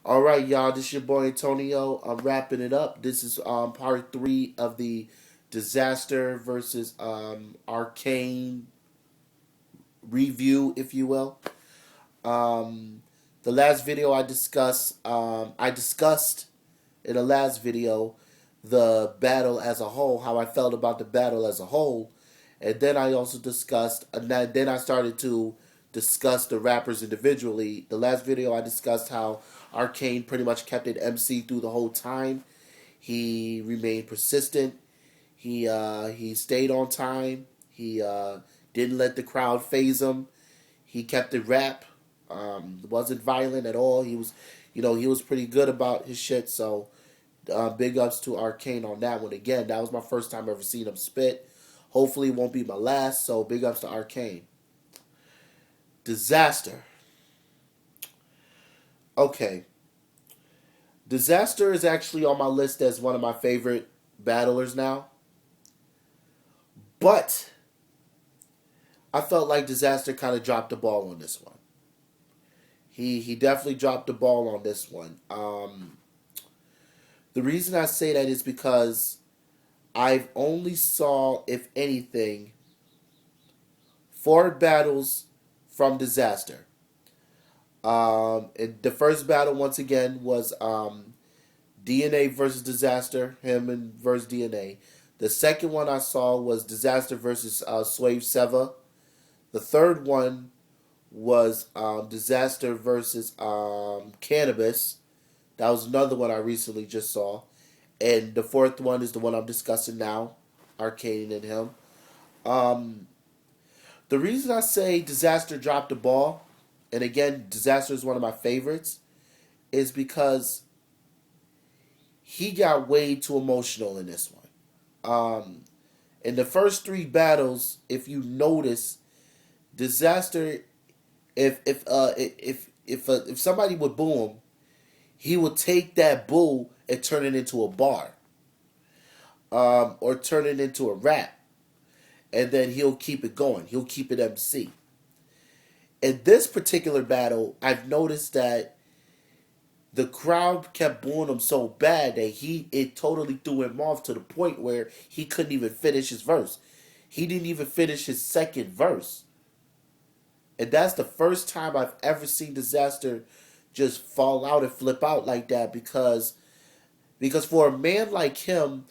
All right, y'all. This is your boy Antonio. I'm wrapping it up. This is part three of the Disaster versus Arcane review, if you will. Um, the last video I discussed in the last video the battle as a whole, how I felt about the battle as a whole, and then I also discussed, and then I started to discuss the rappers individually. The last video I discussed how Arcane pretty much kept it MC through the whole time. He remained persistent. He stayed on time. He didn't let the crowd phase him. He kept it rap. Wasn't violent at all. He was pretty good about his shit. So, big ups to Arcane on that one. Again, that was my first time ever seeing him spit. Hopefully, it won't be my last. So, big ups to Arcane. Dizaster. Okay, Dizaster is actually on my list as one of my favorite battlers now. But I felt like Dizaster kind of dropped the ball on this one. He definitely dropped the ball on this one. The reason I say that is because I've only saw, if anything, four battles from Dizaster. And the first battle, once again, was DNA versus Dizaster, him and versus DNA. The second one I saw was Dizaster versus Swave Seva. The third one was Dizaster versus Cannabis. That was another one I recently just saw. And the fourth one is the one I'm discussing now, Arcane and him. Um, the reason I say Dizaster dropped the ball, and again, Dizaster is one of my favorites, is because he got way too emotional in this one. In the first three battles, if you notice, Dizaster, if somebody would boo him, he would take that boo and turn it into a bar, or turn it into a rap, and then he'll keep it going. He'll keep it MC. In this particular battle, I've noticed that the crowd kept booing him so bad that it totally threw him off to the point where he couldn't even finish his verse. He didn't even finish his second verse. And that's the first time I've ever seen Dizaster just fall out and flip out like that because for a man like him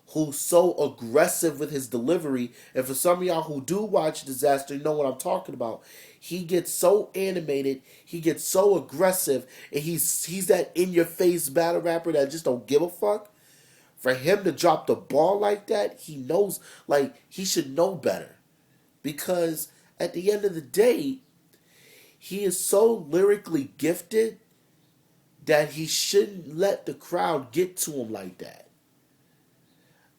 who's so aggressive with his delivery, and for some of y'all who do watch Dizaster know what I'm talking about, he gets so animated, he gets so aggressive, and he's that in your face battle rapper that just don't give a fuck. For him to drop the ball like that, he knows, like, he should know better. Because at the end of the day, he is so lyrically gifted that he shouldn't let the crowd get to him like that.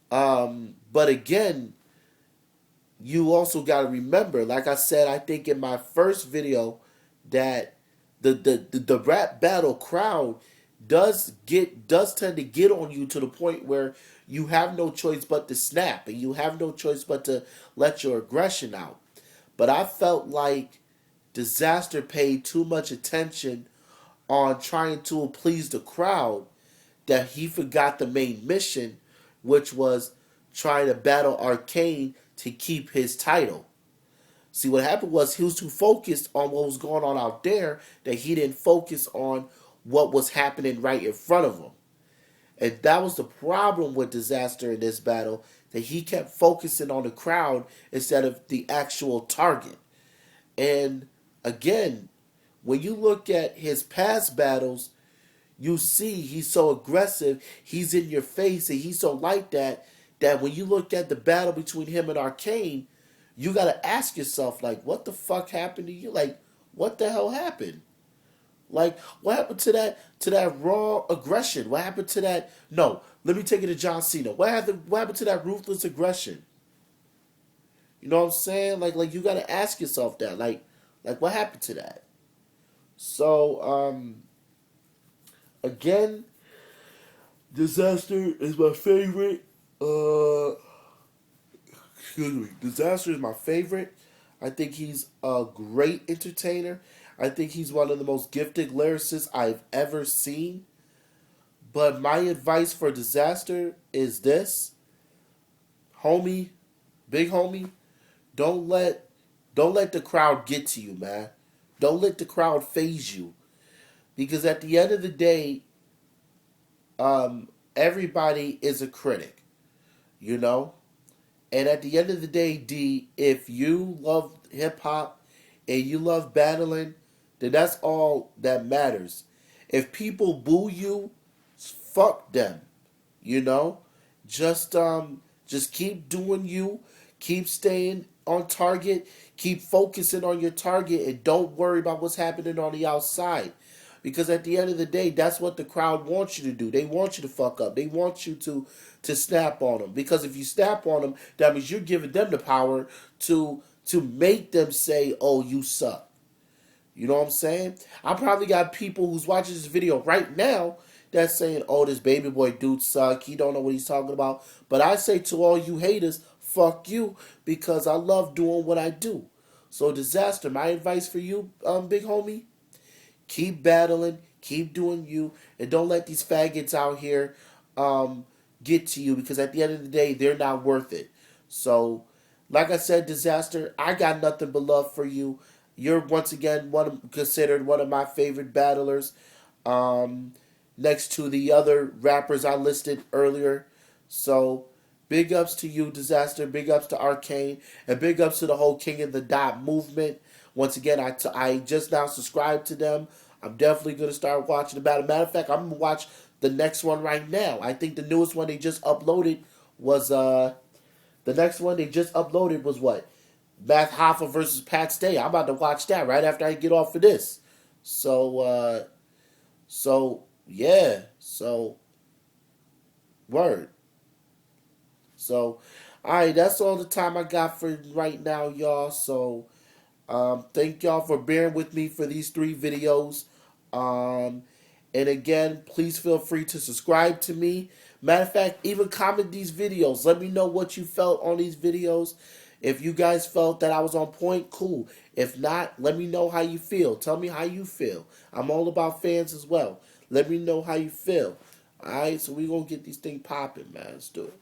But again, you also got to remember, like I said, I think in my first video, that the rap battle crowd does tend to get on you to the point where you have no choice but to snap, and you have no choice but to let your aggression out. But I felt like Dizaster paid too much attention on trying to please the crowd that he forgot the main mission, which was trying to battle Arcane to keep his title. See, what happened was he was too focused on what was going on out there that he didn't focus on what was happening right in front of him. And that was the problem with Dizaster in this battle, that he kept focusing on the crowd instead of the actual target. And again, when you look at his past battles, you see he's so aggressive, he's in your face, and he's so like that when you look at the battle between him and Arcane, you gotta ask yourself, like, what the fuck happened to you? Like, what the hell happened? Like, what happened to that raw aggression? What happened to that? No, let me take it to John Cena. What happened to that ruthless aggression? You know what I'm saying? Like you gotta ask yourself that. Like what happened to that? So, again, Dizaster is my favorite. Excuse me. Dizaster is my favorite. I think he's a great entertainer. I think he's one of the most gifted lyricists I've ever seen. But my advice for Dizaster is this, homie, big homie, don't let don't let the crowd get to you, man. Don't let the crowd phase you. Because at the end of the day, everybody is a critic, you know? And at the end of the day, D, if you love hip hop and you love battling, then that's all that matters. If people boo you, fuck them. You know, just keep doing you, keep staying on target, keep focusing on your target, and don't worry about what's happening on the outside. Because at the end of the day, that's what the crowd wants you to do. They want you to fuck up. They want you to snap on them. Because if you snap on them, that means you're giving them the power to make them say, "Oh, you suck." You know what I'm saying? I probably got people who's watching this video right now that's saying, "Oh, this baby boy dude suck. He don't know what he's talking about." But I say to all you haters, fuck you, because I love doing what I do. So, Dizaster, my advice for you, big homie, keep battling, keep doing you, and don't let these faggots out here um, get to you, because at the end of the day, they're not worth it. So, like I said, Dizaster, I got nothing but love for you. You're once again considered one of my favorite battlers, um, next to the other rappers I listed earlier. So, big ups to you, Dizaster. Big ups to Arcane, and big ups to the whole King of the Dot movement. Once again, I just now subscribed to them. I'm definitely going to start watching the battle. Matter of fact, I'm going to watch the next one right now. I think the newest one they just uploaded was the next one they just uploaded was what? Math Hoffa versus Pat Stay. I'm about to watch that right after I get off of this. So yeah. So word. So alright, that's all the time I got for right now, y'all. So thank y'all for bearing with me for these 3 videos. Um, and again, please feel free to subscribe to me. Matter of fact, even comment these videos. Let me know what you felt on these videos. If you guys felt that I was on point, cool. If not, let me know how you feel. Tell me how you feel. I'm all about fans as well. Let me know how you feel. Alright, so we going to get these things popping, man. Let's do it.